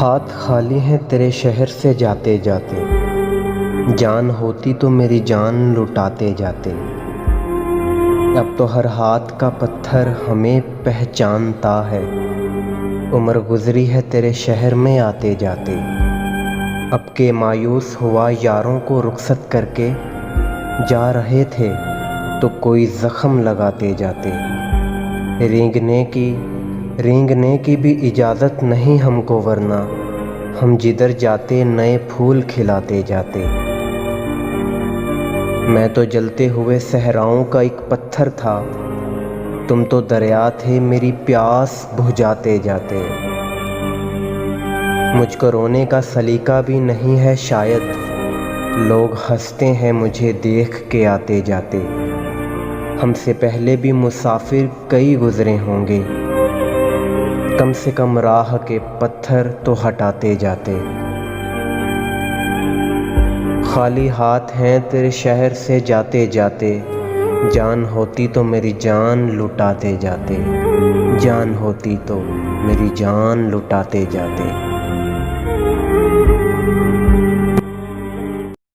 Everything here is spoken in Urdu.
ہاتھ خالی ہیں تیرے شہر سے جاتے جاتے، جان ہوتی تو میری جان لٹاتے جاتے۔ اب تو ہر ہاتھ کا پتھر ہمیں پہچانتا ہے، عمر گزری ہے تیرے شہر میں آتے جاتے۔ اب کہ مایوس ہوا یاروں کو رخصت کر کے، جا رہے تھے تو کوئی زخم لگاتے جاتے۔ رینگنے کی بھی اجازت نہیں ہم کو، ورنہ ہم جدھر جاتے نئے پھول کھلاتے جاتے۔ میں تو جلتے ہوئے صحراؤں کا ایک پتھر تھا، تم تو دریا تھے میری پیاس بجھاتے جاتے۔ مجھ کو رونے کا سلیقہ بھی نہیں ہے شاید، لوگ ہنستے ہیں مجھے دیکھ کے آتے جاتے۔ ہم سے پہلے بھی مسافر کئی گزرے ہوں گے، کم سے کم راہ کے پتھر تو ہٹاتے جاتے۔ خالی ہاتھ ہیں تیرے شہر سے جاتے جاتے، جان ہوتی تو میری جان لٹاتے جاتے۔ جان ہوتی تو میری جان لٹاتے جاتے۔